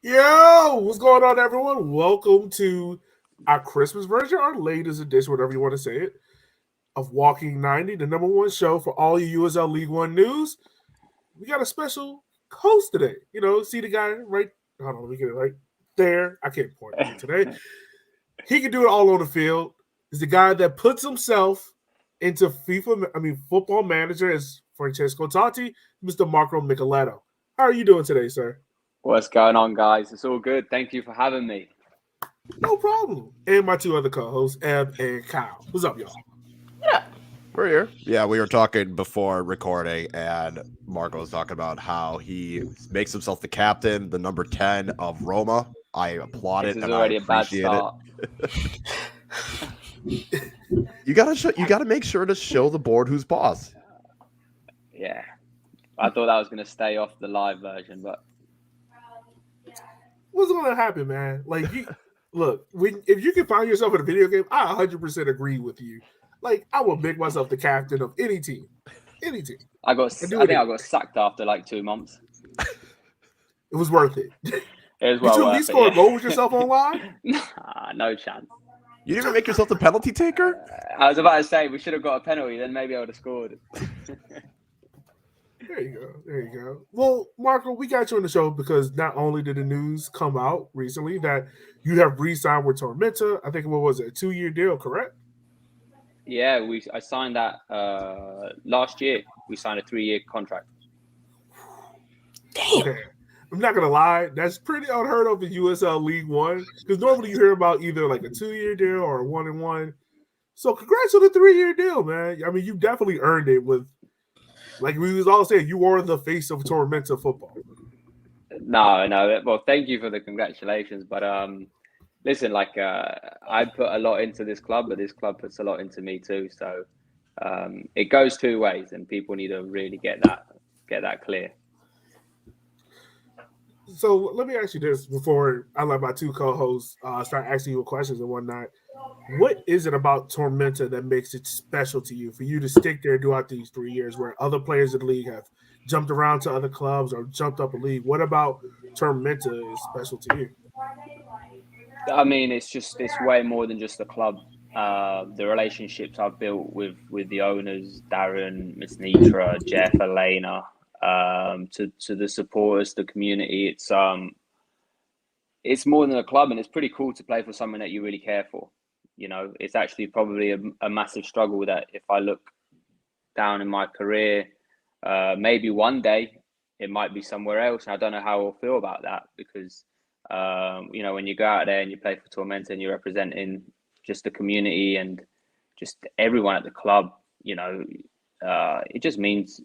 Yo, what's going on, everyone? Welcome to our Christmas version, our latest edition, whatever you want to say it, of Walking 90, the number one show for all you USL League One news. We got a special host today. See the guy right. Hold on, let me get it right there. I can't point at it today. He can do it all on the field. He's the guy that puts himself into football manager as Francesco Totti, Mr. Marco Micaletto. How are you doing today, sir? What's going on, guys? It's all good. Thank you for having me. No problem. And my two other co-hosts, Eb and Kyle. What's up, y'all? Yeah. We're here. Yeah, we were talking before recording, and Marco was talking about how he makes himself the captain, the number 10 of Roma. I applaud This it is and I already a bad appreciate start. it. You gotta make sure to show the board who's boss. Yeah. I thought that was going to stay off the live version, but What's going to happen, man? Look, if you can find yourself in a video game, I 100% agree with you. Like, I will make myself the captain of any team. Any team. I think I got sacked after like 2 months. It was worth it. It was Did well you at worth least it, score yeah. a goal with yourself online? Nah, no chance. You didn't even make yourself the penalty taker? I was about to say we should have got a penalty, then maybe I would have scored. There you go. There you go. Well, Marco, we got you on the show because not only did the news come out recently that you have re-signed with Tormenta. I think what was it, a 2-year deal, correct? Yeah, I signed that last year. We signed a 3-year contract. Damn. Okay. I'm not gonna lie, that's pretty unheard of in USL League One because normally you hear about either like a 2-year deal or a 1-and-1. So congrats on the 3-year deal, man. I mean, you definitely earned it with, like we was all saying, you are the face of Tormenta football. No. Well, thank you for the congratulations, but listen, like I put a lot into this club, but this club puts a lot into me too. So it goes two ways, and people need to really get that clear. So let me ask you this before I let my two co-hosts start asking you questions and whatnot. What is it about Tormenta that makes it special to you for you to stick there throughout these 3 years where other players in the league have jumped around to other clubs or jumped up a league? What about Tormenta is special to you? I mean, it's way more than just a club. The relationships I've built with the owners, Darren, Miss Nitra, Jeff, Elena, to the supporters, the community. It's more than a club, and it's pretty cool to play for someone that you really care for. You know, it's actually probably a massive struggle that if I look down in my career, maybe one day it might be somewhere else. And I don't know how I'll feel about that because, when you go out there and you play for Tormenta and you're representing just the community and just everyone at the club, it means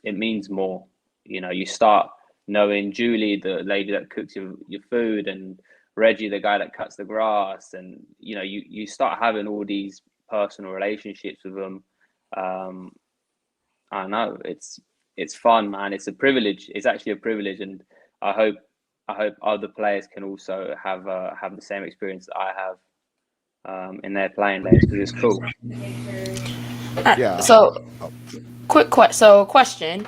more. You start knowing Julie, the lady that cooks your food, and Reggie, the guy that cuts the grass, and you start having all these personal relationships with them. I don't know, it's fun, man. It's a privilege. It's actually a privilege, and I hope other players can also have the same experience that I have in their playing days because it's cool. Yeah. So, question.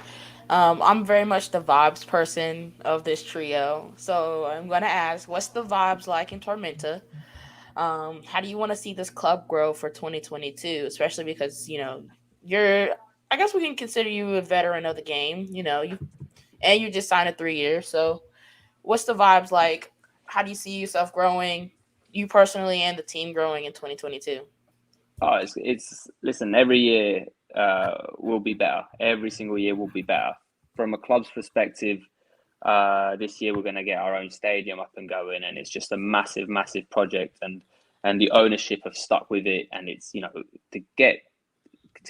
I'm very much the vibes person of this trio. So I'm gonna ask, what's the vibes like in Tormenta? How do you want to see this club grow for 2022? Especially because you're. I guess we can consider you a veteran of the game. You just signed a 3 year. So, what's the vibes like? How do you see yourself growing? You personally and the team growing in 2022? It's listen. Every year will be better. Every single year will be better. From a club's perspective, this year we're going to get our own stadium up and going, and it's just a massive, massive project, and the ownership have stuck with it, and it's to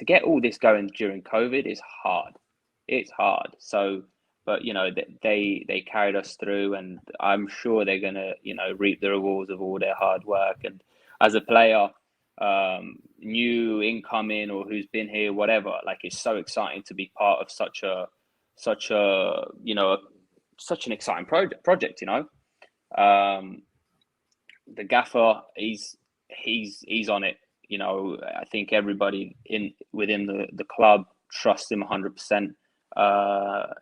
get all this going during COVID is hard. It's hard. So, but they carried us through, and I'm sure they're going to reap the rewards of all their hard work. And as a player, new incoming or who's been here, whatever, like it's so exciting to be part of such an exciting project. The gaffer, he's on it. I think everybody within the club trusts him 100%,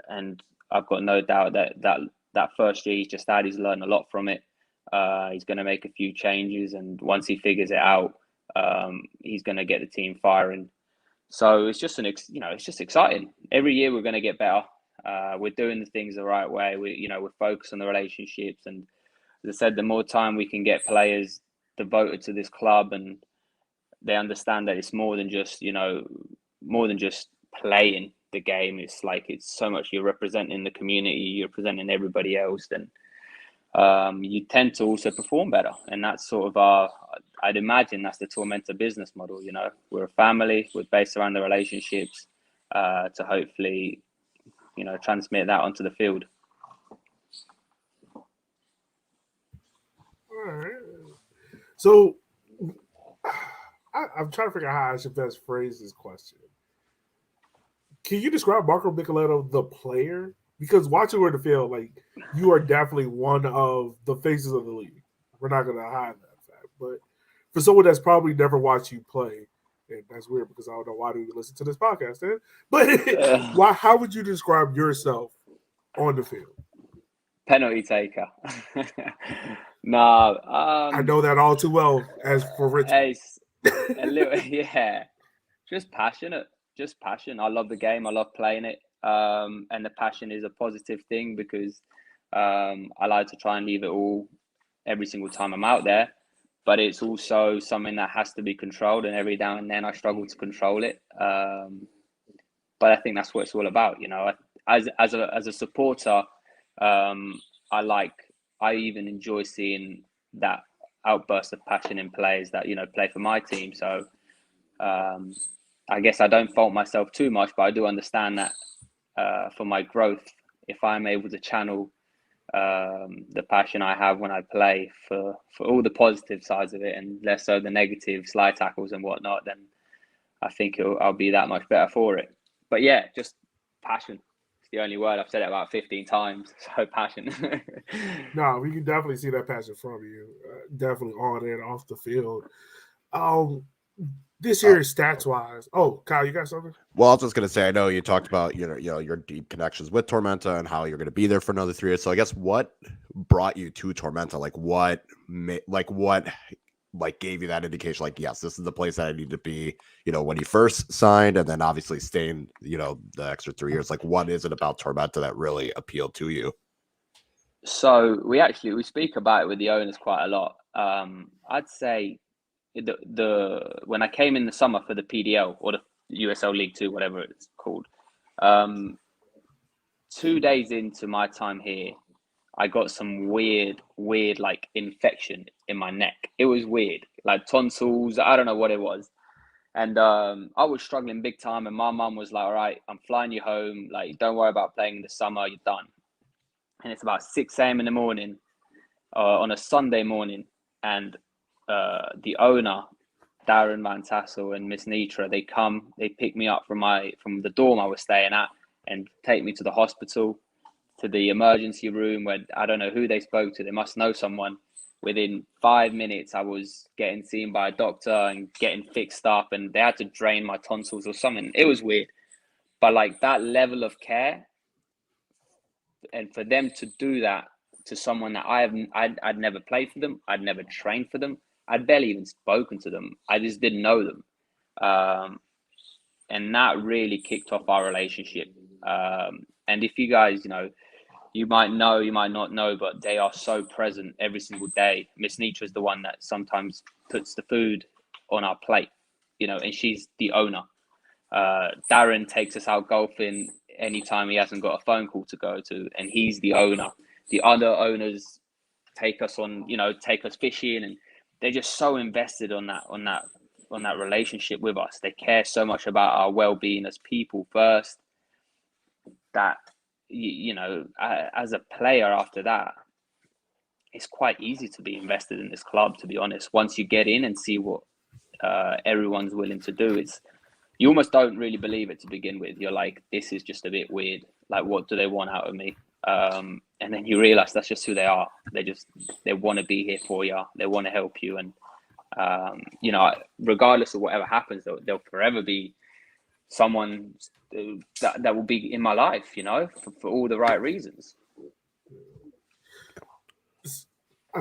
and I've got no doubt that that first year he's just had, he's learned a lot from it. He's going to make a few changes, and once he figures it out, he's going to get the team firing. So it's just it's just exciting. Every year we're going to get better. We're doing the things the right way. We're focused on the relationships, and as I said, the more time we can get players devoted to this club, and they understand that it's more than just playing the game. It's like it's so much, you're representing the community, you're representing everybody else, then you tend to also perform better. And that's sort of I'd imagine that's the Tormenta business model. We're a family, we're based around the relationships, to hopefully transmit that onto the field. All right. So I'm trying to figure out how I should best phrase this question. Can you describe Marco Micaletto, the player? Because watching you in the field, like, you are definitely one of the faces of the league. We're not going to hide that fact. But for someone that's probably never watched you play, and that's weird because I don't know why do you listen to this podcast then. But how would you describe yourself on the field? Penalty taker. No, I know that all too well as for Richmond. A little, yeah. Just passionate. Just passion. I love the game. I love playing it. And the passion is a positive thing because I like to try and leave it all every single time I'm out there. But it's also something that has to be controlled, and every now and then I struggle to control it. But I think that's what it's all about. As a supporter, I even enjoy seeing that outburst of passion in players that play for my team. So I guess I don't fault myself too much, but I do understand that for my growth, if I'm able to channel the passion I have when I play for all the positive sides of it, and less so the negative slide tackles and whatnot, then I think I'll be that much better for it. But yeah, just passion. It's the only word. I've said it about 15 times. So passion. No, we can definitely see that passion from you. Definitely on and off the field. This year, stats wise. Oh, Kyle, you got something? Well, I was just gonna say, I know you talked about your deep connections with Tormenta and how you're gonna be there for another 3 years. So I guess what brought you to Tormenta? What gave you that indication? Like, yes, this is the place that I need to be. When you first signed, and then obviously staying, the extra 3 years. Like, what is it about Tormenta that really appealed to you? So we speak about it with the owners quite a lot. I'd say when I came in the summer for the PDL or the USL League 2, whatever it's called, 2 days into my time here, I got some weird like infection in my neck. It was weird, like tonsils. I don't know what it was. And I was struggling big time. And my mum was like, all right, I'm flying you home. Like, don't worry about playing in the summer. You're done. And it's about 6 a.m. in the morning on a Sunday morning. And the owner, Darren Van Tassel and Miss Nitra, they pick me up from the dorm I was staying at and take me to the hospital, to the emergency room, where I don't know who they spoke to. They must know someone. Within 5 minutes, I was getting seen by a doctor and getting fixed up, and they had to drain my tonsils or something. It was weird. But like that level of care, and for them to do that to someone that I'd never played for them, I'd never trained for them, I'd barely even spoken to them. I just didn't know them. And that really kicked off our relationship. And if you guys, you might know, you might not know, but they are so present every single day. Miss Nitra is the one that sometimes puts the food on our plate, and she's the owner. Darren takes us out golfing anytime he hasn't got a phone call to go to, and he's the owner. The other owners take us fishing, and they're just so invested on that relationship with us. They care so much about our well-being as people first, that as a player after that, it's quite easy to be invested in this club, to be honest. Once you get in and see what everyone's willing to do, you almost don't really believe it to begin with. You're like, this is just a bit weird. Like, what do they want out of me? And then you realize that's just who they are. They want to be here for you. They want to help you. And, regardless of whatever happens, they'll forever be someone that will be in my life, for all the right reasons.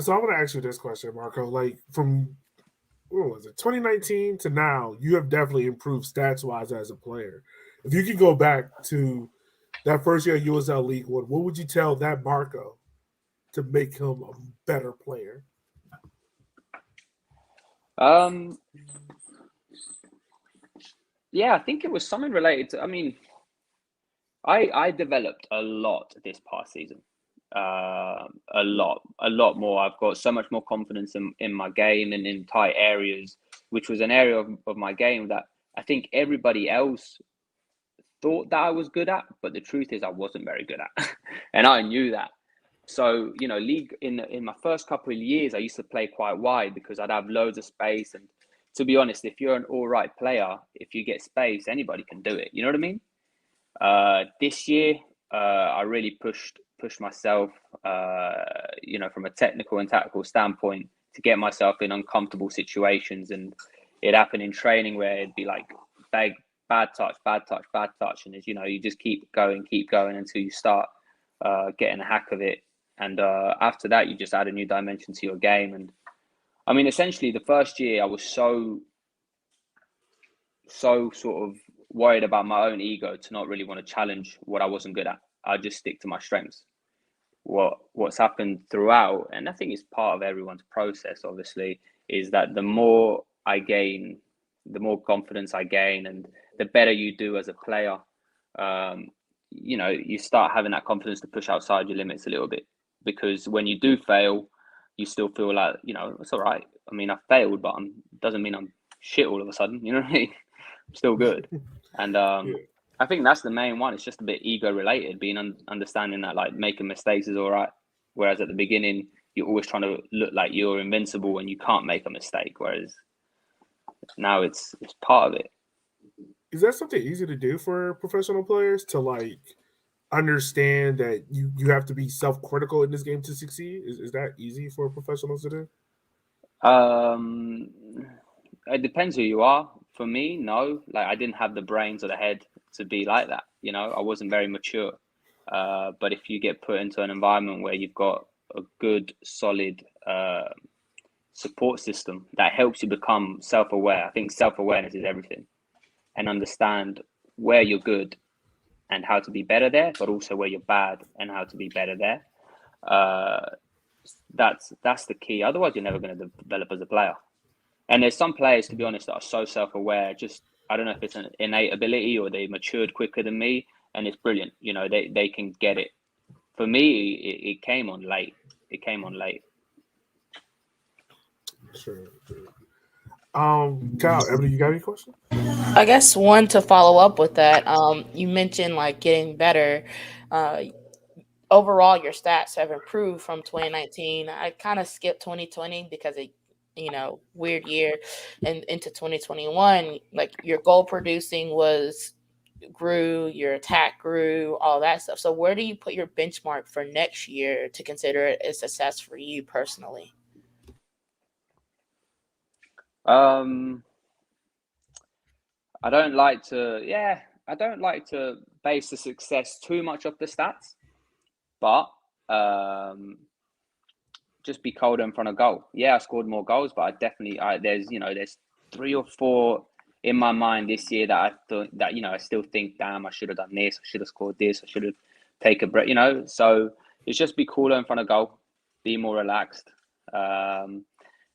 So I want to ask you this question, Marco. Like from what was it, 2019 to now, you have definitely improved stats wise as a player. If you could go back to that first year USL League One, what would you tell that Marco to make him a better player? Yeah, I think it was something related to. I mean, I developed a lot this past season. A lot more. I've got so much more confidence in my game and in tight areas, which was an area of my game that I think everybody else thought that I was good at, but the truth is I wasn't very good at, and I knew that. So league in my first couple of years, I used to play quite wide because I'd have loads of space. And to be honest, if you're an all right player, if you get space, anybody can do it. You know what I mean? This year, I really pushed myself, from a technical and tactical standpoint to get myself in uncomfortable situations. And it happened in training where it'd be like bad touch, and as you just keep going until you start getting a hack of it. And after that, you just add a new dimension to your game. And I mean, essentially, the first year I was so sort of worried about my own ego to not really want to challenge what I wasn't good at. I just stick to my strengths. What's happened throughout, and I think it's part of everyone's process, obviously, is that the more I gain, the more confidence I gain, and the better you do as a player. You start having that confidence to push outside your limits a little bit, because when you do fail, you still feel like, it's all right. I mean, I failed, but doesn't mean I'm shit all of a sudden. You know what I mean? I'm still good. And I think that's the main one. It's just a bit ego related, being understanding that like making mistakes is all right. Whereas at the beginning, you're always trying to look like you're invincible and you can't make a mistake. Whereas now it's part of it. Is that something easy to do for professional players to like understand that you have to be self-critical in this game to succeed? Is that easy for professionals to do? It depends who you are. For me, no. Like I didn't have the brains or the head to be like that. I wasn't very mature. But if you get put into an environment where you've got a good, solid support system that helps you become self-aware, I think self-awareness is everything, and understand where you're good and how to be better there, but also where you're bad and how to be better there. That's the key. Otherwise, you're never going to develop as a player. And there's some players, to be honest, that are so self-aware. Just I don't know if it's an innate ability or they matured quicker than me, and it's brilliant. They can get it. For me, it came on late. Sure. Kyle, Ebony, you got any questions? I guess one to follow up with that. You mentioned like getting better. Overall, your stats have improved from 2019. I kind of skipped 2020 because it, weird year, and into 2021, like your goal producing grew, your attack grew, all that stuff. So where do you put your benchmark for next year to consider it a success for you personally? I don't like to base the success too much off the stats, but just be colder in front of goal. Yeah, I scored more goals, but there's 3 or 4 in my mind this year that I thought that I still think, damn, I should have done this, I should have scored this, I should have taken a break. So it's just be cooler in front of goal, be more relaxed. And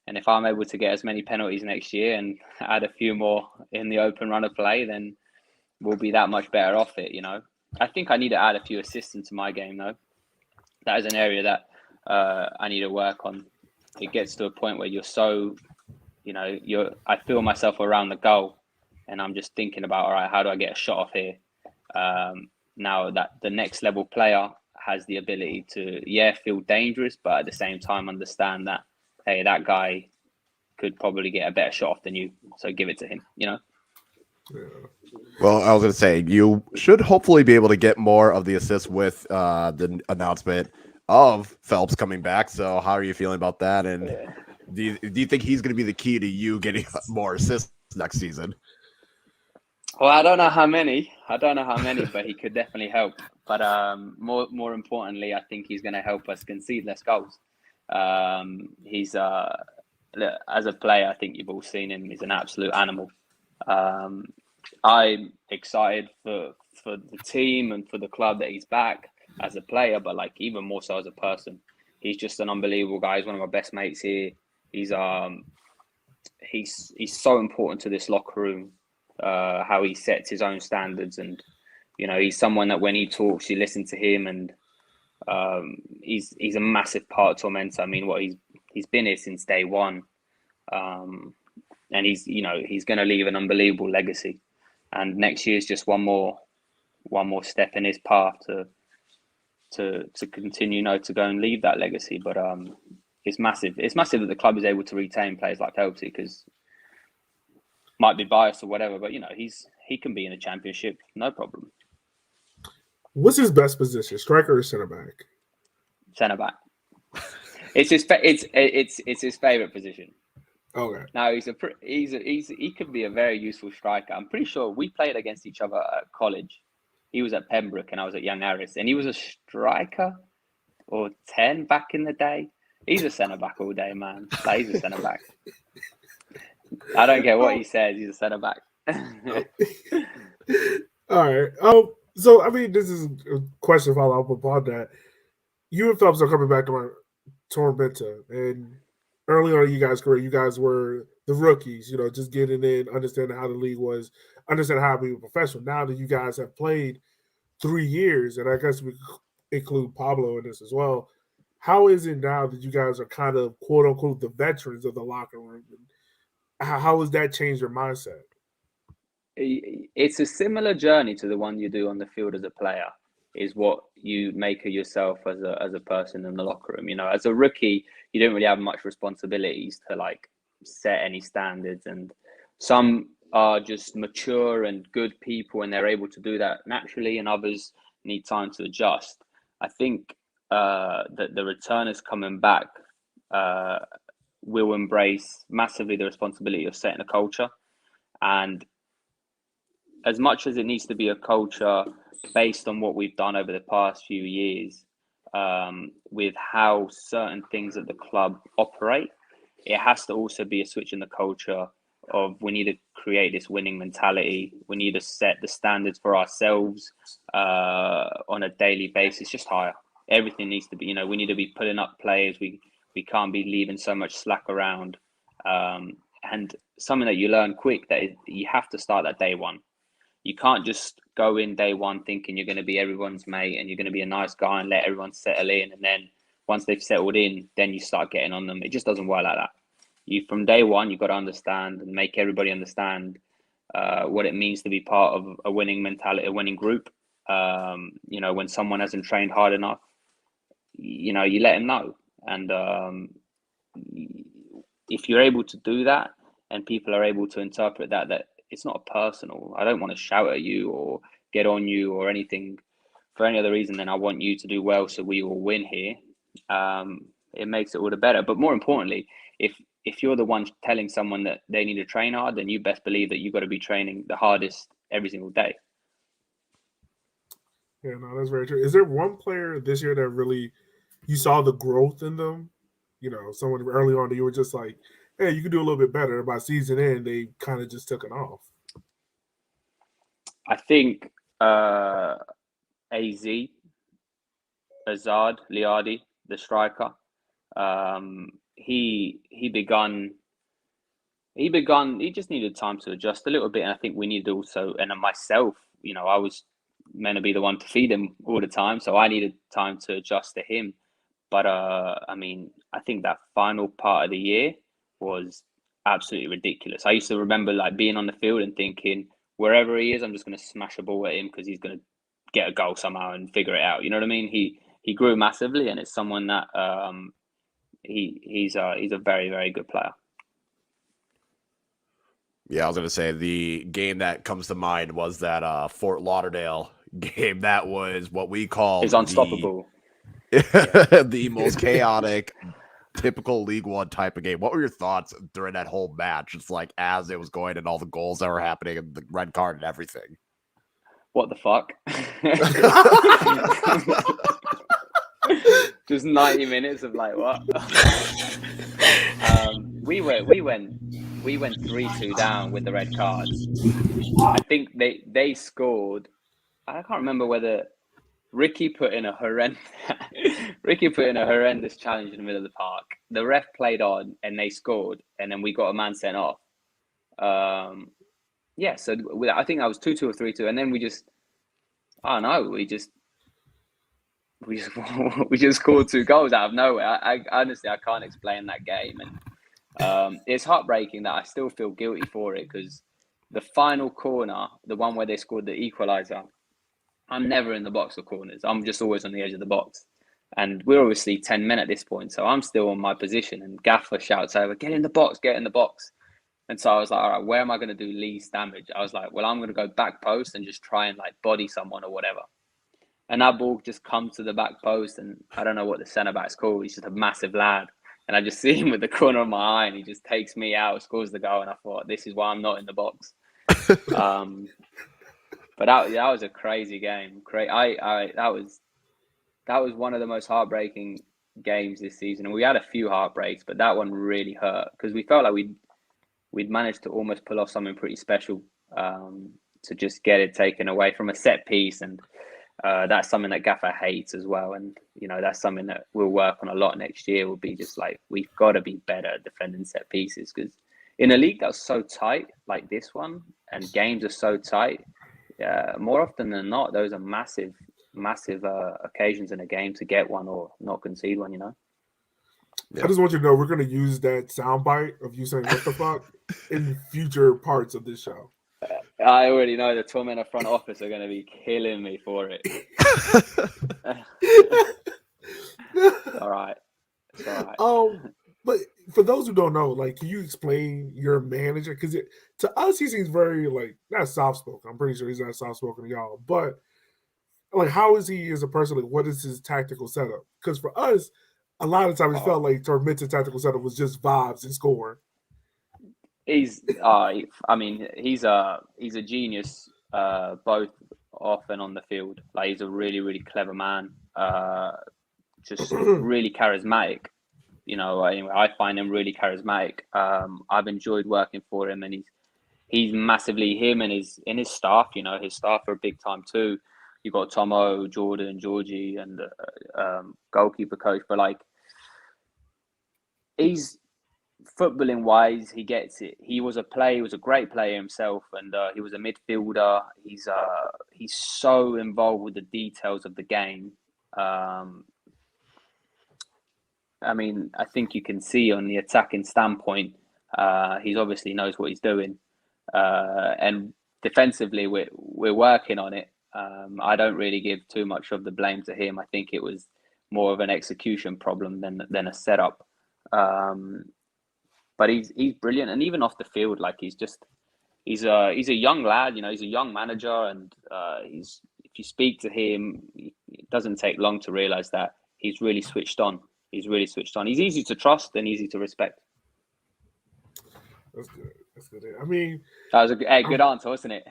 if I'm able to get as many penalties next year and add a few more in the open run of play, then we'll be that much better off it, I think I need to add a few assists into my game, though. That is an area that I need to work on. It gets to a point where you're so, I feel myself around the goal and I'm just thinking about, all right, how do I get a shot off here? Now that the next level player has the ability to, feel dangerous, but at the same time understand that, hey, that guy could probably get a better shot off than you, so give it to him, Yeah. Well, I was going to say, you should hopefully be able to get more of the assists with the announcement of Phelps coming back. So how are you feeling about that? And do you think he's going to be the key to you getting more assists next season? Well, I don't know how many, but he could definitely help. But more importantly, I think he's going to help us concede less goals. He's as a player, I think you've all seen him. He's an absolute animal. I'm excited for the team and for the club that he's back as a player, but like even more so as a person. He's just an unbelievable guy. He's one of my best mates here. He's so important to this locker room. How he sets his own standards, and he's someone that when he talks, you listen to him, and he's a massive part of Tormenta. I mean, he's been here since day one, and he's going to leave an unbelievable legacy. And next year is just one more step in his path to continue, to go and leave that legacy. But it's massive. It's massive that the club is able to retain players like Phelpsy, because might be biased or whatever, but he can be in a championship, no problem. What's his best position, striker or center back? Center back. It's his favorite position. Okay. Now he could be a very useful striker. I'm pretty sure we played against each other at college. He was at Pembroke and I was at Young Harris, and he was a striker or 10 back in the day. He's a centre back all day, man. Like, he's a centre back. I don't care what he says. He's a centre back. All right. So I mean, this is a question follow up upon that. You and Phelps are coming back to Tormenta, and early on in you guys' career, you guys were the rookies. Just getting in, understanding how the league was, understanding how to be a professional. Now that you guys have played 3 years, and I guess we include Pablo in this as well. How is it now that you guys are kind of quote unquote the veterans of the locker room? How has that changed your mindset? It's a similar journey to the one you do on the field as a player, is what you make of yourself as a person in the locker room. As a rookie, you don't really have much responsibilities to like set any standards, and some are just mature and good people and they're able to do that naturally, and others need time to adjust. I think that the returners coming back will embrace massively the responsibility of setting a culture. And as much as it needs to be a culture based on what we've done over the past few years, with how certain things at the club operate, it has to also be a switch in the culture of we need to create this winning mentality. We need to set the standards for ourselves on a daily basis, just higher. Everything needs to be, we need to be putting up players. We can't be leaving so much slack around. And something that you learn quick, that is, you have to start at day one. You can't just go in day one thinking you're going to be everyone's mate and you're going to be a nice guy and let everyone settle in. And then once they've settled in, then you start getting on them. It just doesn't work like that. From day one, you've got to understand and make everybody understand what it means to be part of a winning mentality, a winning group. When someone hasn't trained hard enough, you let them know. And if you're able to do that and people are able to interpret that it's not personal, I don't want to shout at you or get on you or anything for any other reason than I want you to do well so we will win here. It makes it all the better. But more importantly, if you're the one telling someone that they need to train hard, then you best believe that you've got to be training the hardest every single day. Yeah, no, that's very true. Is there one player this year that really you saw the growth in them? Someone early on that you were just like, hey, you could do a little bit better. By season end, they kind of just took it off. I think Azad Liardi, the striker, he just needed time to adjust a little bit, and I think we needed also, and myself, I was meant to be the one to feed him all the time, so I needed time to adjust to him. But I think that final part of the year was absolutely ridiculous. I used to remember like being on the field and thinking, wherever he is, I'm just going to smash a ball at him because he's going to get a goal somehow and figure it out. You know what I mean? He grew massively, and it's someone that he's a very, very good player. Yeah, I was going to say the game that comes to mind was that Fort Lauderdale game. That was what we call It's unstoppable. The most chaotic, typical League One type of game. What were your thoughts during that whole match? It's like as it was going and all the goals that were happening and the red card and everything. What the fuck? Just 90 minutes of like what? We went 3-2 down with the red cards. I think they scored. I can't remember whether Ricky put in a horrendous challenge in the middle of the park. The ref played on and they scored, and then we got a man sent off. Yeah, so I think I was 2-2 or 3-2, and then we just scored 2 goals out of nowhere. I honestly, I can't explain that game, and it's heartbreaking that I still feel guilty for it, because the final corner, the one where they scored the equaliser, I'm never in the box or corners. I'm just always on the edge of the box, and we're obviously 10 men at this point, so I'm still on my position, and Gaffer shouts over, "Get in the box, get in the box." And so I was like, all right, where am I going to do least damage? I was like, well, I'm going to go back post and just try and like body someone or whatever. And that ball just comes to the back post, and I don't know what the centre back's called. He's just a massive lad. And I just see him with the corner of my eye, and he just takes me out, scores the goal. And I thought, this is why I'm not in the box. But that was a crazy game. That was one of the most heartbreaking games this season. And we had a few heartbreaks, but that one really hurt, because we felt like we'd managed to almost pull off something pretty special, to just get it taken away from a set piece. And that's something that Gaffer hates as well. And, that's something that we'll work on a lot next year, will be just like, we've got to be better at defending set pieces, because in a league that's so tight like this one, and games are so tight, more often than not, those are massive occasions in a game to get one or not concede one, Yeah. I just want you to know we're going to use that soundbite of you saying "what the fuck" in future parts of this show. I already know the Tormentor front office are going to be killing me for it. All right. It's all right. But for those who don't know, like, can you explain your manager? Because to us, he seems very, like, not soft-spoken. I'm pretty sure he's not soft-spoken to y'all. But, like, how is he as a person? Like, what is his tactical setup? Because for us, a lot of times it felt like Tormenta's tactical setup was just vibes and score. He's a genius, both off and on the field. Like, he's a really, really clever man, just really charismatic. Anyway, I find him really charismatic. I've enjoyed working for him, and he's massively, him and his staff. His staff are big time too. You've got Tomo, Jordan, Georgie, and goalkeeper coach. But like, he's footballing wise, he gets it. He was a great player himself, and he was a midfielder. He's so involved with the details of the game. I think you can see on the attacking standpoint, he obviously knows what he's doing, and defensively, we're working on it. I don't really give too much of the blame to him. I think it was more of an execution problem than a setup. But he's brilliant, and even off the field, like, he's a young lad. He's a young manager, and if you speak to him, it doesn't take long to realize that he's really switched on. He's He's easy to trust and easy to respect. That's good. I mean, that was a good answer, wasn't it?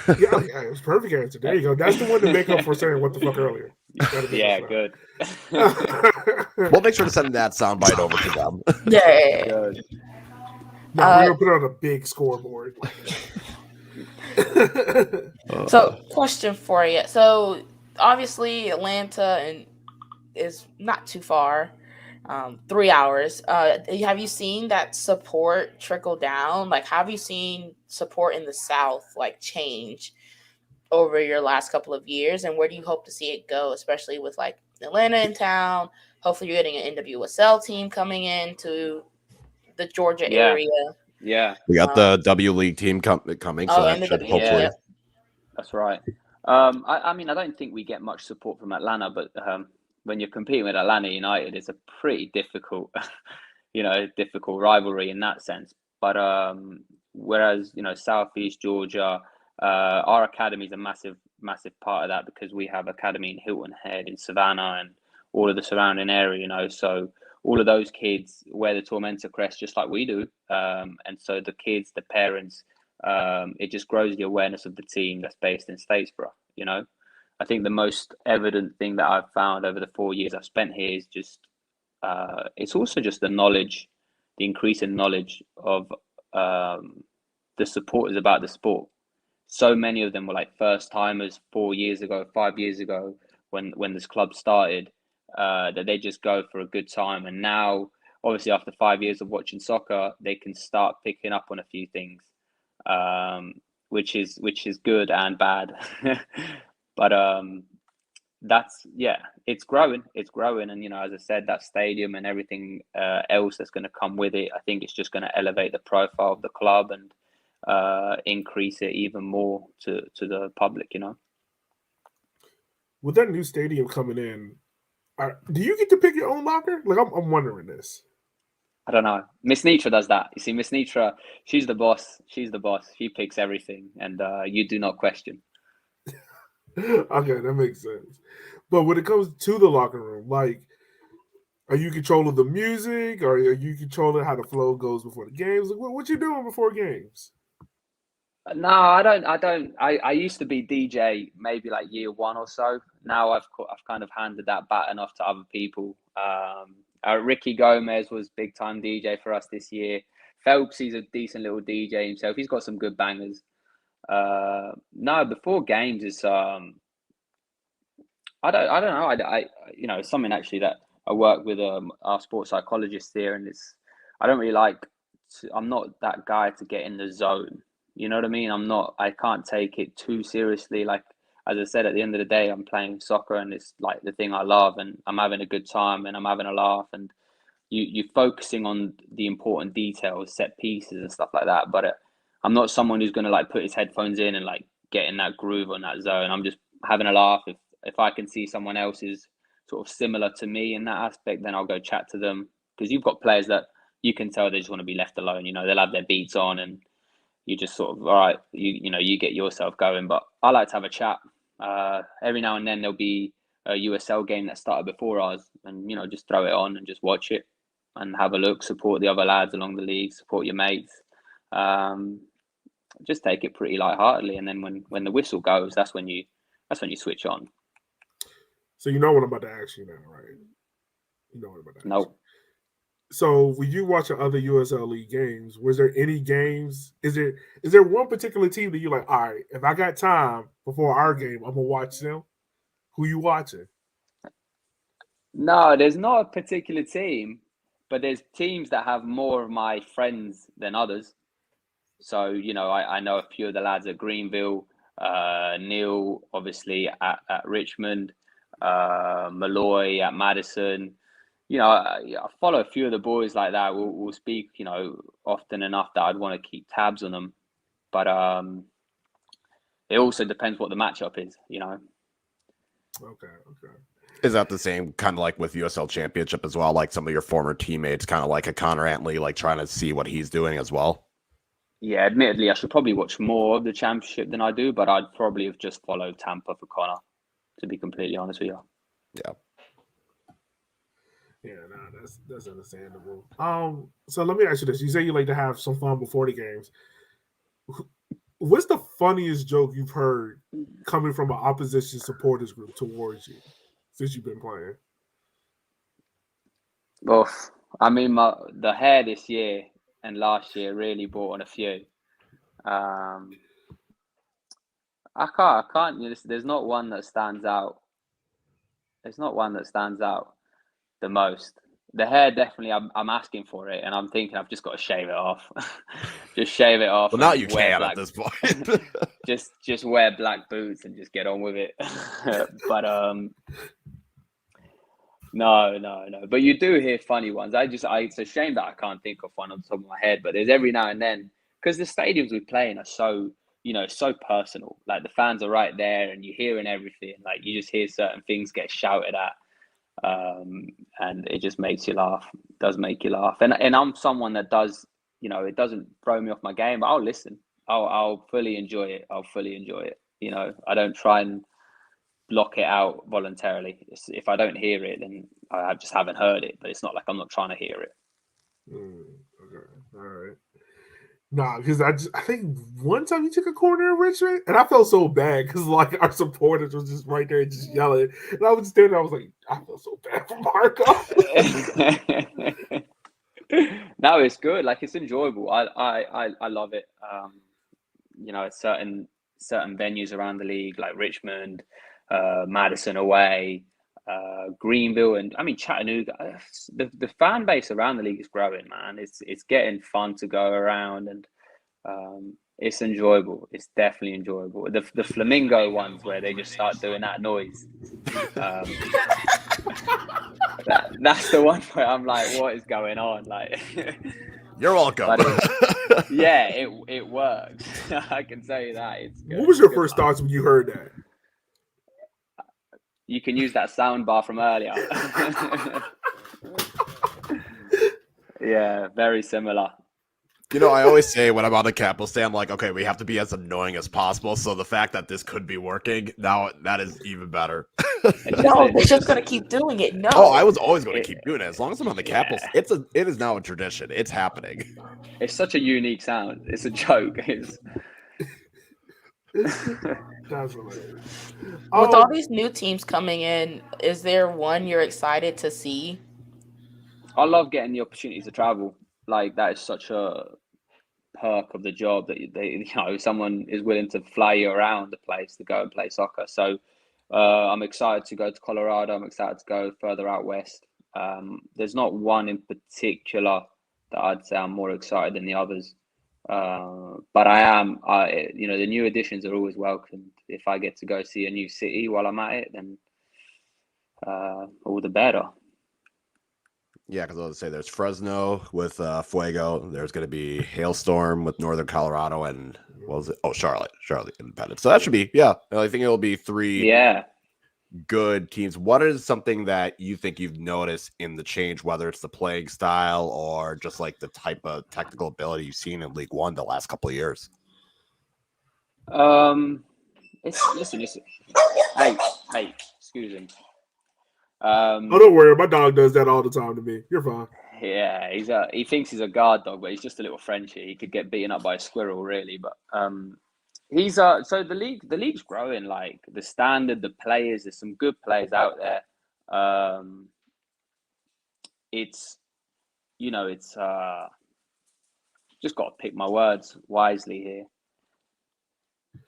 Yeah, it was a perfect answer. There you go. That's the one to make up for saying "what the fuck" earlier. Yeah, good. We'll make sure to send that soundbite over to them. Yeah. Good. No, we're gonna put it on a big scoreboard. So, question for you. So, obviously, Atlanta is not too far, 3 hours. Have you seen that support trickle down? Like, have you seen support in the South like change over your last couple of years? And where do you hope to see it go, especially with like Atlanta in town? Hopefully, you're getting an NWSL team coming into the Georgia area. Yeah, we got the W League team coming, so that should hopefully. Yeah. That's right. I don't think we get much support from Atlanta, but when you're competing with Atlanta United, it's a pretty difficult, difficult rivalry in that sense. But whereas Southeast Georgia, our academy is a massive part of that, because we have academy in Hilton Head, in Savannah, and all of the surrounding area. So all of those kids wear the Tormentor crest just like we do, and so the kids, the parents, it just grows the awareness of the team that's based in Statesboro. I think the most evident thing that I've found over the 4 years I've spent here is just it's also just the knowledge, the increase in knowledge of the supporters about the sport. So many of them were like first timers 4 years ago, 5 years ago, when this club started, that they just go for a good time. And now, obviously, after 5 years of watching soccer, they can start picking up on a few things, which is good and bad. But it's growing. It's growing, and as I said, that stadium and everything else that's going to come with it, I think it's just going to elevate the profile of the club and increase it even more to the public. With that new stadium coming in, do you get to pick your own locker? Like, I'm wondering this. I don't know. Miss Nitra does that. You see, Miss Nitra, she's the boss. She's the boss. She picks everything, and you do not question. Okay, that makes sense. But when it comes to the locker room, like, are you controlling the music? Or are you controlling how the flow goes before the games? Like, what you doing before games? No, I don't. I used to be DJ maybe like year one or so. Now I've kind of handed that baton off to other people. Ricky Gomez was big time DJ for us this year. Phelps, he's a decent little DJ himself. He's got some good bangers. No, before games is I don't know. I it's something actually that I work with our sports psychologist here, and I don't really like. I'm not that guy to get in the zone. You know what I mean? I can't take it too seriously. Like, as I said, at the end of the day, I'm playing soccer and it's like the thing I love, and I'm having a good time and I'm having a laugh, and you're focusing on the important details, set pieces and stuff like that. But I'm not someone who's going to like put his headphones in and like get in that groove on that zone. I'm just having a laugh. If I can see someone else is sort of similar to me in that aspect, then I'll go chat to them, because you've got players that you can tell they just want to be left alone. They'll have their beats on and you just sort of, all right, you get yourself going. But I like to have a chat. Every now and then there'll be a USL game that started before ours, and just throw it on and just watch it and have a look, support the other lads along the league, support your mates. Just take it pretty lightheartedly, and then when the whistle goes, that's when you switch on. So you know what I'm about to ask you now, right? You know what I'm about to ask No. you. So when you watching other USL League games, was there any games? Is there one particular team that you're like, all right, if I got time before our game, I'm gonna watch them? Who you watching? No, there's not a particular team, but there's teams that have more of my friends than others. So, I know a few of the lads at Greenville, Neil, obviously at Richmond, Malloy at Madison. I follow a few of the boys like that. We'll speak, often enough that I'd want to keep tabs on them. But it also depends what the matchup is, Okay. Is that the same kind of like with USL Championship as well? Like some of your former teammates, kind of like a Connor Antley, like trying to see what he's doing as well? Yeah, admittedly, I should probably watch more of the Championship than I do, but I'd probably have just followed Tampa for Connor, to be completely honest with you. Yeah. Yeah, no, that's understandable. So let me ask you this: you say you like to have some fun before the games. What's the funniest joke you've heard coming from an opposition supporters group towards you since you've been playing? Well, I mean, the hair this year and last year really brought on a few. I can't. There's not one that stands out. There's not one that stands out the most. The hair, definitely, I'm asking for it, and I'm thinking I've just got to shave it off. Just shave it off. Well, now you can at this point. just wear black boots and just get on with it. But no. But you do hear funny ones. It's a shame that I can't think of one on the top of my head. But there's every now and then, because the stadiums we play in are so so personal. Like the fans are right there, and you're hearing everything. Like you just hear certain things get shouted at. And it just makes you laugh. It does make you laugh. And I'm someone that does, it doesn't throw me off my game, but I'll listen. I'll fully enjoy it. I don't try and block it out voluntarily. If I don't hear it, then I just haven't heard it, but it's not like I'm not trying to hear it. Okay. All right. Nah, because I think one time he took a corner in Richmond, and I felt so bad because like our supporters was just right there just yelling, and I was just there, and I was like, I feel so bad for Marco. No, it's good. Like it's enjoyable. I love it. It's certain venues around the league, like Richmond, Madison away, Greenville, and I mean Chattanooga. The fan base around the league is growing, man. It's getting fun to go around, and it's enjoyable. It's definitely enjoyable. The flamingo ones where they just start doing that noise. That's the one where I'm like, what is going on? Like, You're welcome. yeah, it works. I can tell you that. It's good. What was your first thoughts when you heard that? You can use that sound bar from earlier. Yeah, very similar. I always say when I'm on the Capitol stand, I'm like, okay, we have to be as annoying as possible. So the fact that this could be working now, that is even better. No, they're just gonna keep doing it. No. Oh, I was always going to keep doing it as long as I'm on the Capitol. It is now a tradition. It's happening. It's such a unique sound. It's a joke. That's hilarious. With all these new teams coming in, is there one you're excited to see? I love getting the opportunity to travel. Like that is such a perk of the job that someone is willing to fly you around the place to go and play soccer. So I'm excited to go to Colorado. I'm excited to go further out west. There's not one in particular that I'd say I'm more excited than the others. But I am. The new additions are always welcomed. If I get to go see a new city while I'm at it, then all the better. Yeah, because I was say there's Fresno with Fuego. There's going to be Hailstorm with Northern Colorado, and what was it? Oh, Charlotte Independent. So that should be, I think it'll be 3 good teams. What is something that you think you've noticed in the change, whether it's the playing style or just like the type of technical ability you've seen in League One the last couple of years? Listen. Hey, excuse me. Don't worry, my dog does that all the time to me. You're fine. Yeah, he thinks he's a guard dog, but he's just a little Frenchie. He could get beaten up by a squirrel, really. But he's so the league's growing. Like the standard, the players, there's some good players out there. It's just got to pick my words wisely here.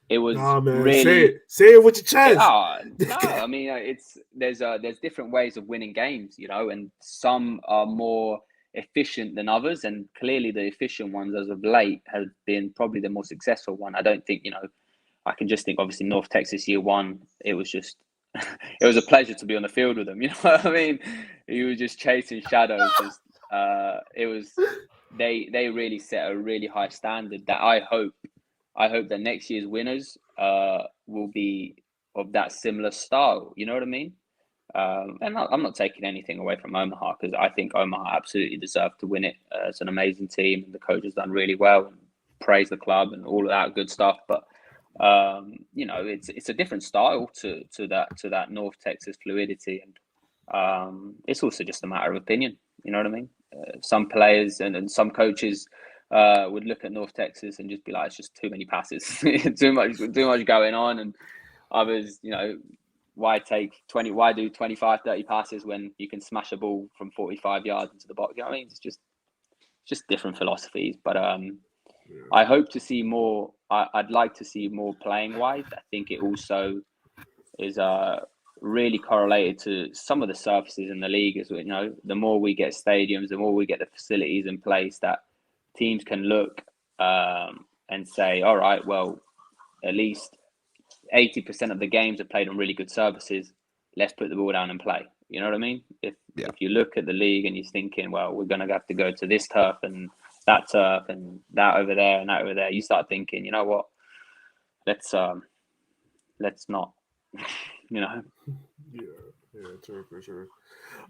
It was really say it with your chest. No, I mean there's different ways of winning games, and some are more efficient than others, and clearly the efficient ones as of late have been probably the more successful one. I don't think I can just think obviously North Texas year one. It was just it was a pleasure to be on the field with them. You know what I mean? You were just chasing shadows. It was they really set a really high standard that I hope that next year's winners will be of that similar style. You know what I mean? And I'm not taking anything away from Omaha because I think Omaha absolutely deserved to win it. It's an amazing team, and the coach has done really well. And praise the club and all of that good stuff. But it's a different style to that North Texas fluidity, and it's also just a matter of opinion. You know what I mean? Some players and some coaches would look at North Texas and just be like, it's just too many passes, too much going on, and others, why do 25, 30 passes when you can smash a ball from 45 yards into the box? You know what I mean? It's just different philosophies. But I hope to see more. I'd like to see more playing wise. I think it also is really correlated to some of the surfaces in the league. As the more we get stadiums, the more we get the facilities in place that teams can look and say, all right, well, at least 80% of the games are played on really good surfaces. Let's put the ball down and play. You know what I mean? If you look at the league and you're thinking, well, we're going to have to go to this turf and that over there and that over there, you start thinking, you know what? Let's not. Yeah, true, for sure.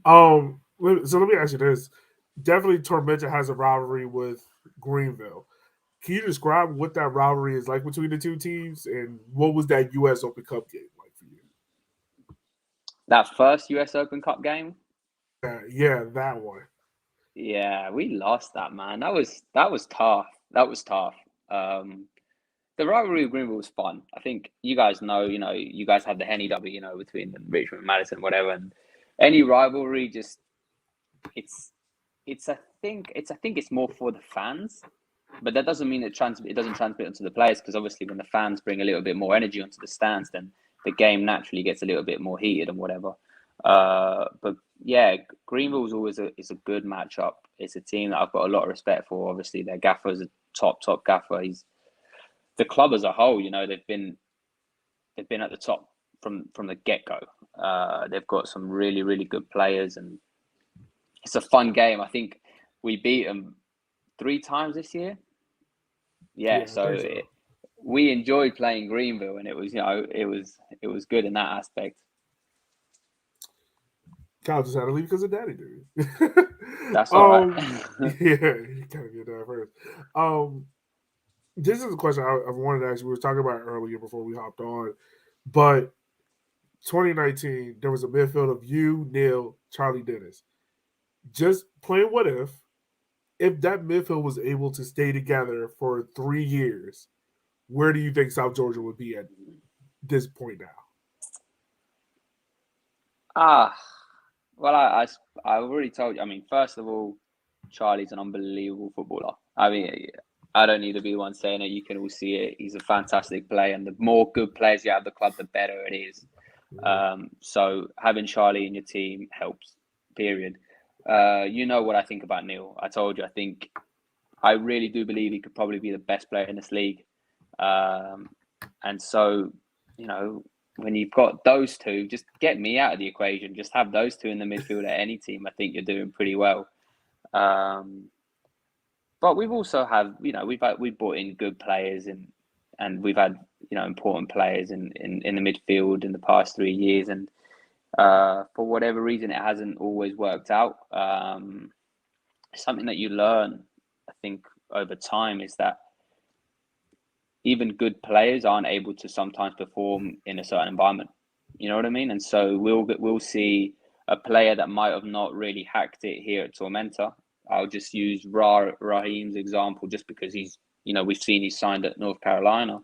So let me ask you this: definitely, Tormenta has a rivalry with Greenville. Can you describe what that rivalry is like between the two teams, and what was that U.S. Open Cup game like for you? That first U.S. Open Cup game? Yeah, that one. Yeah, we lost that, man. That was tough. That was tough. The rivalry with Greenville was fun. I think you guys know, you guys have the Henny W, between Richmond and Madison, whatever. And any rivalry, just I think it's more for the fans, but that doesn't mean it doesn't transmit onto the players, because obviously when the fans bring a little bit more energy onto the stands, then the game naturally gets a little bit more heated and whatever. But yeah, Greenville is a good matchup. It's a team that I've got a lot of respect for. Obviously, their gaffer is a top gaffer. The club as a whole, they've been at the top from the get-go. They've got some really, really good players, and it's a fun game. I think we beat them 3 times this year. Yeah, so. We enjoyed playing Greenville, and it was good in that aspect. Kyle just had to leave because of daddy dude. That's all right. Yeah, you gotta get that first. This is a question I wanted to ask you. We were talking about it earlier before we hopped on, but 2019 there was a midfield of you, Neil, Charlie Dennis. Just playing what if that midfield was able to stay together for 3 years, where do you think South Georgia would be at this point now? Well, I've already told you. I mean, first of all, Charlie's an unbelievable footballer. I mean, I don't need to be the one saying it. You can all see it. He's a fantastic player, and the more good players you have at the club, the better it is. So having Charlie in your team helps, period. You know what I think about Neil. I told you, I really do believe he could probably be the best player in this league. And so, when you've got those two, just get me out of the equation. Just have those two in the midfield at any team. I think you're doing pretty well. But we've also we've brought in good players, and we've had important players in the midfield in the past 3 years, and for whatever reason it hasn't always worked out. Something that you learn, I think, over time is that even good players aren't able to sometimes perform in a certain environment. You know what I mean? And so we'll see a player that might have not really hacked it here at Tormenta. I'll just use Raheem's example, just because he's we've seen he's signed at North Carolina.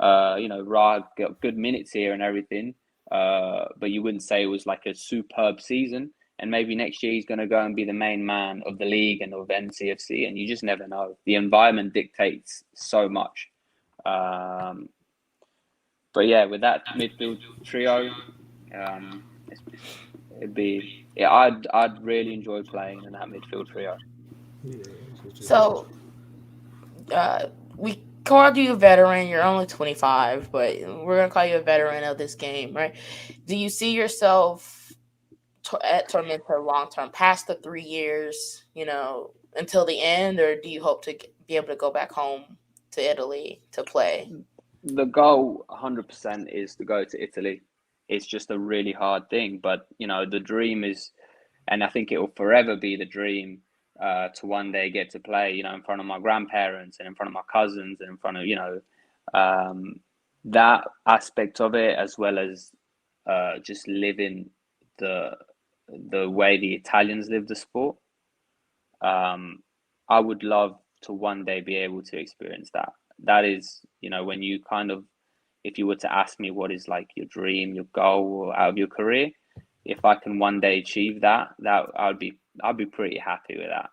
Ra got good minutes here and everything, but you wouldn't say it was like a superb season. And maybe next year he's going to go and be the main man of the league and of NCFC, and you just never know. The environment dictates so much. But yeah, with that midfield trio, I'd really enjoy playing in that midfield trio. So, we called you a veteran. You're only 25, but we're gonna call you a veteran of this game, right? Do you see yourself at Tormenta long term, past the 3 years, until the end, or do you hope to be able to go back home to Italy to play? The goal 100% is to go to Italy. It's just a really hard thing, but the dream is, and I think it will forever be the dream, to one day get to play in front of my grandparents and in front of my cousins and in front of that aspect of it, as well as just living the way the Italians live the sport. I would love to one day be able to experience that. That is, when you if you were to ask me what is like your dream, your goal out of your career, if I can one day achieve that I'd be pretty happy with that.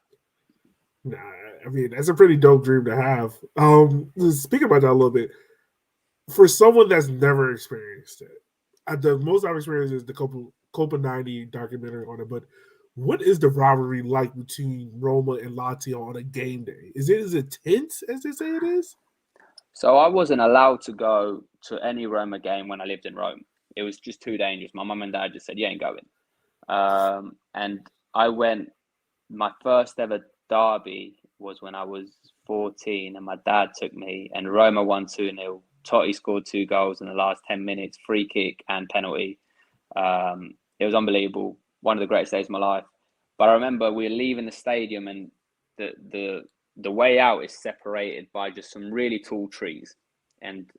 Nah, I mean, that's a pretty dope dream to have. Speaking about that a little bit, for someone that's never experienced it, the most I've experienced is the Copa 90 documentary on it, but what is the rivalry like between Roma and Lazio on a game day? Is it as intense as they say it is? So I wasn't allowed to go to any Roma game when I lived in Rome. It was just too dangerous. My mum and dad just said, you ain't going. And I went, my first ever derby was when I was 14, and my dad took me, and Roma won 2-0. Totti scored 2 goals in the last 10 minutes, free kick and penalty. It was unbelievable. One of the greatest days of my life. But I remember we were leaving the stadium, and the way out is separated by just some really tall trees. And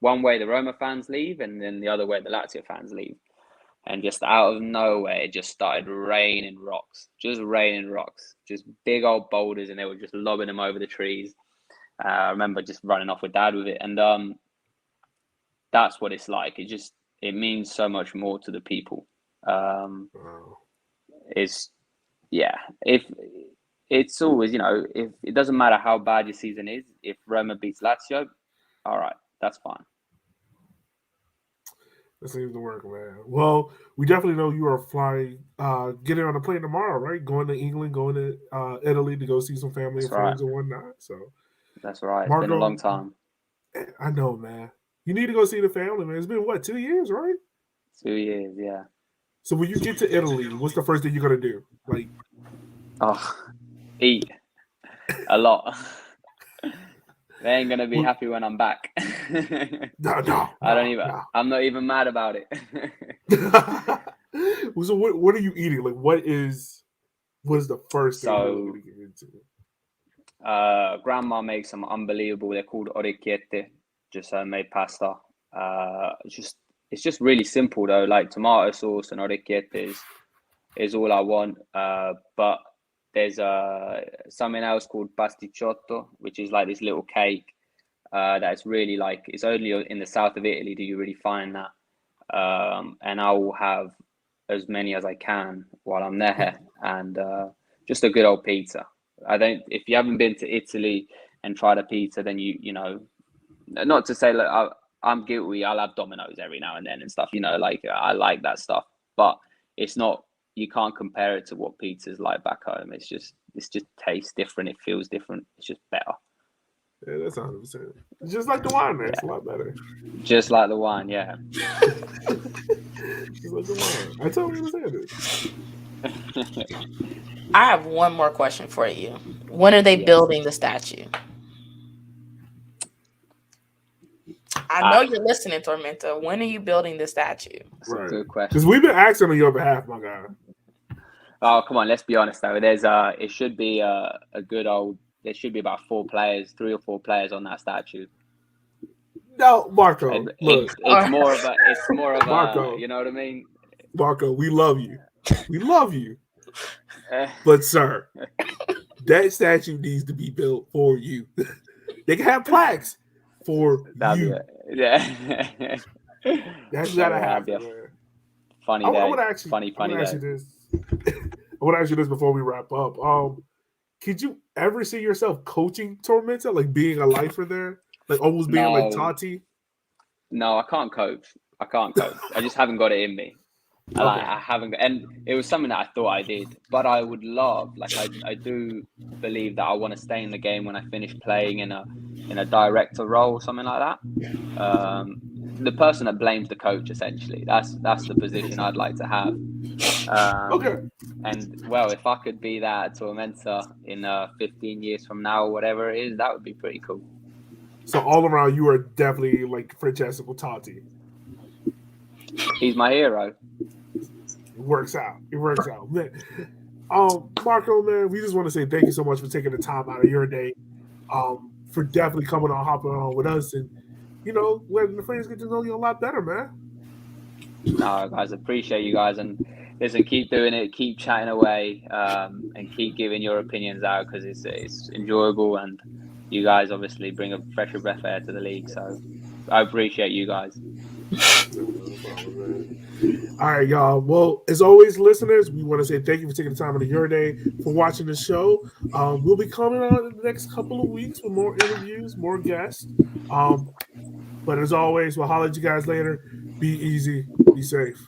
one way the Roma fans leave, and then the other way the Lazio fans leave. And just out of nowhere, it just started raining rocks. Just big old boulders, and they were just lobbing them over the trees. I remember just running off with Dad with it, and that's what it's like. It means so much more to the people. It's if it's always, if it doesn't matter how bad your season is, if Roma beats Lazio, all right, that's fine. That seems to work, man. Well, we definitely know you are flying, getting on a plane tomorrow, right? Going to England, going to Italy to go see some family and friends and whatnot. So that's right. Marco, it's been a long time. I know, man. You need to go see the family, man. It's been what, 2 years, right? 2 years, yeah. So when you get to Italy, what's the first thing you're gonna do? Like, eat a lot. They ain't gonna be happy when I'm back. No. I'm not even mad about it. So what are you eating? Like, what is the first thing you're gonna get into? Grandma makes some unbelievable. They're called orecchiette. Just made pasta. It's just really simple though. Like tomato sauce and orecchiette is all I want. But there's something else called pasticciotto, which is like this little cake that's really like, it's only in the south of Italy do you really find that. And I will have as many as I can while I'm there, and just a good old pizza. If you haven't been to Italy and tried a pizza, then you know, not to say like I'm guilty. I'll have Domino's every now and then and stuff. Like I like that stuff, but it's not. You can't compare it to what pizza's like back home. It's just tastes different. It feels different. It's just better. Yeah, that's 100%. Just like the wine, man. It's a lot better. Just like the wine, yeah. Just like the wine. I totally understand it. I have one more question for you. When are they building the statue? I know you're listening, Tormenta. When are you building the statue? That's a good question. Because we've been asking on your behalf, my guy. Oh, come on. Let's be honest, though. It should be a good old. There should be about 3 or 4 players on that statue. No, Marco. Look, it's more of Marco, you know what I mean? Marco, we love you. We love you. But sir, that statue needs to be built for you. They can have plaques for you. Yeah. That's gotta happen, man. Funny I day. would actually, funny I would day. ask you this. I would ask you this before we wrap up. Could you ever see yourself coaching Tormenta, like being a lifer there, like almost being like Tati? No, I can't coach. I just haven't got it in me. Okay. I haven't, and it was something that I thought I did, but I would love, like I do believe that I want to stay in the game when I finish playing in a director role or something like that. The person that blames the coach, essentially, that's the position I'd like to have. Okay. And well, if I could be that Tormenta in 15 years from now or whatever it is, that would be pretty cool. So all around, you are definitely like Francesco Totti. He's my hero. It works out, man. Marco, man, we just want to say thank you so much for taking the time out of your day, for definitely coming on, hopping on with us, and letting the fans get to know you a lot better, man. No, guys, appreciate you guys, and listen, keep doing it, keep chatting away, and keep giving your opinions out because it's enjoyable, and you guys obviously bring a fresher breath of air to the league. So I appreciate you guys. All right, y'all. Well, as always, listeners, we want to say thank you for taking the time out of your day for watching the show. We'll be coming on in the next couple of weeks with more interviews, more guests. But as always, we'll holler at you guys later. Be easy, be safe.